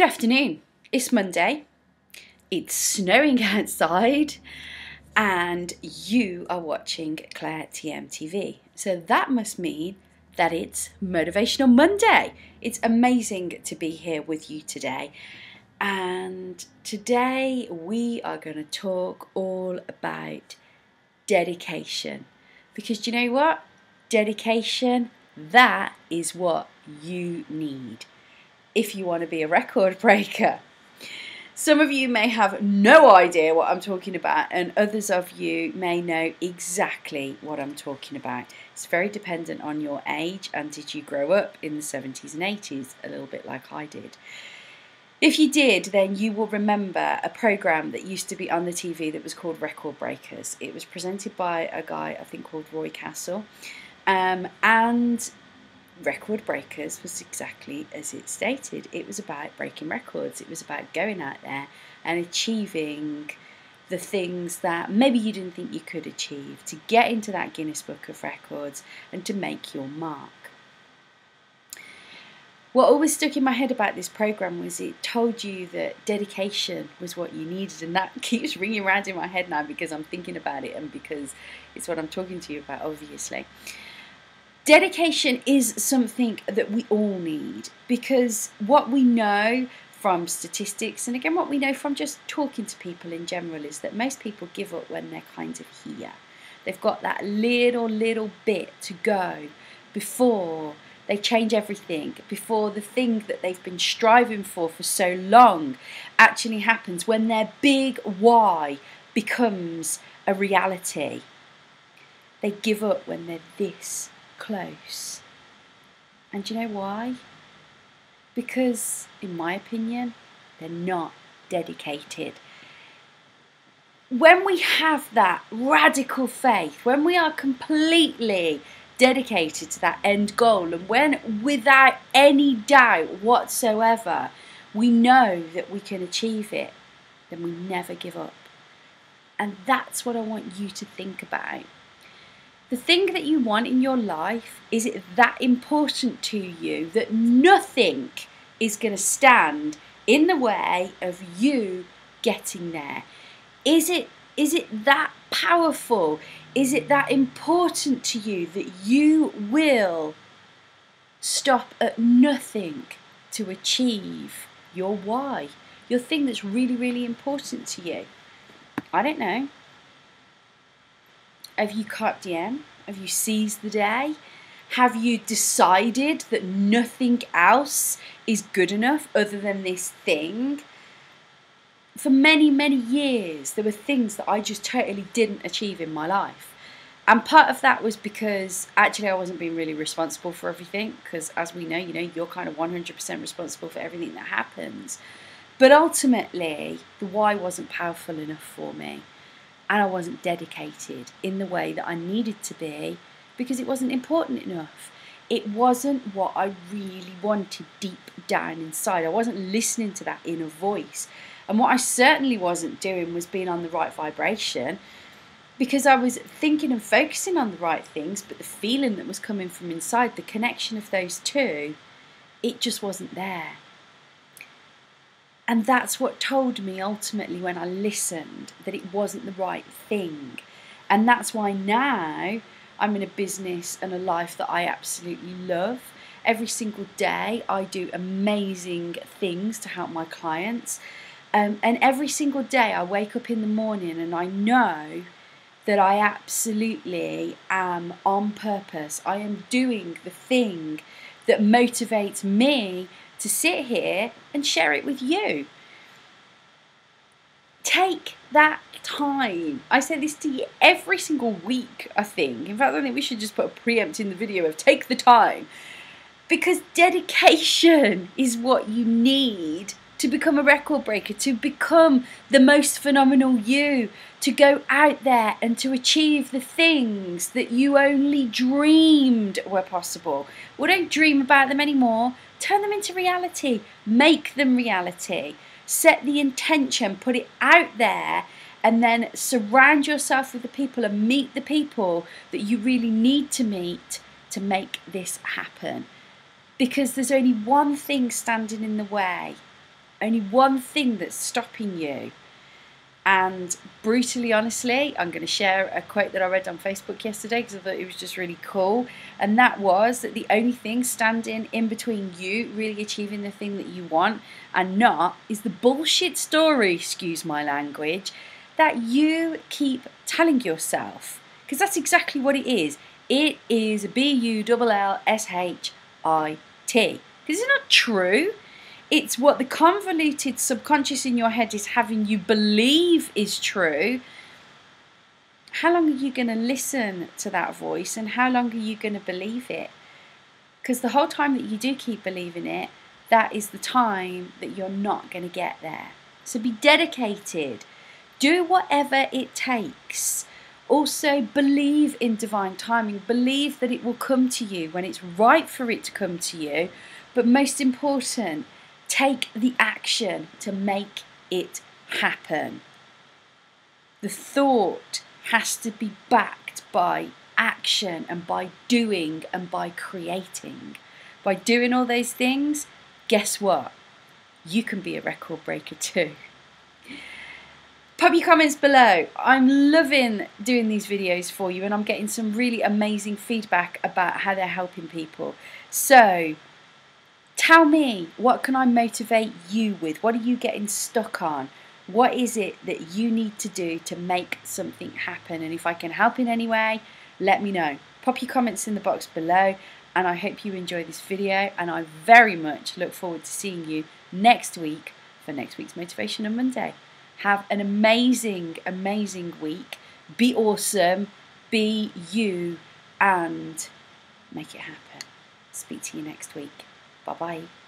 Good afternoon. It's Monday. It's snowing outside and you are watching ClareTM TV. So that must mean that it's Motivational Monday. It's amazing to be here with you today. And today we are going to talk all about dedication. Because do you know what? Dedication, that is what you need if you want to be a record breaker. Some of you may have no idea what I'm talking about, and others of you may know exactly what I'm talking about. It's very dependent on your age and did you grow up in the 70s and 80s, a little bit like I did. If you did, then you will remember a programme that used to be on the TV that was called Record Breakers. It was presented by a guy, I think, called Roy Castle, and Record Breakers was exactly as it stated. It was about breaking records. It was about going out there and achieving the things that maybe you didn't think you could achieve, to get into that Guinness Book of Records and to make your mark. What always stuck in my head about this programme was it told you that dedication was what you needed, and that keeps ringing around in my head now because I'm thinking about it and because it's what I'm talking to you about, obviously. Dedication is something that we all need, because what we know from statistics, and again what we know from just talking to people in general, is that most people give up when they're kind of here. They've got that little bit to go before they change everything, before the thing that they've been striving for so long actually happens, when their big why becomes a reality. They give up when they're this close. And do you know why? Because, in my opinion, they're not dedicated. When we have that radical faith, when we are completely dedicated to that end goal, and when without any doubt whatsoever we know that we can achieve it, then we never give up. And that's what I want you to think about. The thing that you want in your life, is it that important to you that nothing is going to stand in the way of you getting there? Is it that powerful? Is it that important to you that you will stop at nothing to achieve your why? Your thing that's really important to you? I don't know. Have you cut DM? Have you seized the day? Have you decided that nothing else is good enough other than this thing? For many years, there were things that I just totally didn't achieve in my life. And part of that was because actually I wasn't being really responsible for everything, because as we know, you're kind of 100% responsible for everything that happens. But ultimately, the why wasn't powerful enough for me. And I wasn't dedicated in the way that I needed to be, because it wasn't important enough. It wasn't what I really wanted deep down inside. I wasn't listening to that inner voice. And what I certainly wasn't doing was being on the right vibration, because I was thinking and focusing on the right things, but the feeling that was coming from inside, the connection of those two, it just wasn't there. And that's what told me ultimately when I listened that it wasn't the right thing. And that's why now I'm in a business and a life that I absolutely love. Every single day I do amazing things to help my clients. And every single day I wake up in the morning and I know that I absolutely am on purpose. I am doing the thing that motivates me to sit here and share it with you. Take that time. I say this to you every single week, I think. In fact, I think we should just put a preempt in the video of take the time. Because dedication is what you need to become a record breaker, to become the most phenomenal you, to go out there and to achieve the things that you only dreamed were possible. Well, don't dream about them anymore. Turn them into reality. Make them reality. Set the intention, put it out there, and then surround yourself with the people and meet the people that you really need to meet to make this happen. Because there's only one thing standing in the way, only one thing that's stopping you. And brutally honestly, I'm going to share a quote that I read on Facebook yesterday because I thought it was just really cool. And that was that the only thing standing in between you really achieving the thing that you want and not is the bullshit story, excuse my language, that you keep telling yourself. Because that's exactly what it is. It is BULLSHIT. Because it's not true. It's what the convoluted subconscious in your head is having you believe is true. How long are you going to listen to that voice, and how long are you going to believe it? Because the whole time that you do keep believing it, that is the time that you're not going to get there. So be dedicated. Do whatever it takes. Also believe in divine timing. Believe that it will come to you when it's right for it to come to you. But most important, take the action to make it happen. The thought has to be backed by action and by doing and by creating. By doing all those things, guess what? You can be a record breaker too. Pop your comments below. I'm loving doing these videos for you, and I'm getting some really amazing feedback about how they're helping people. So tell me, what can I motivate you with? What are you getting stuck on? What is it that you need to do to make something happen? And if I can help in any way, let me know. Pop your comments in the box below, and I hope you enjoy this video, and I very much look forward to seeing you next week for next week's Motivational Monday. Have an amazing, amazing week. Be awesome, be you, and make it happen. Speak to you next week. Bye-bye.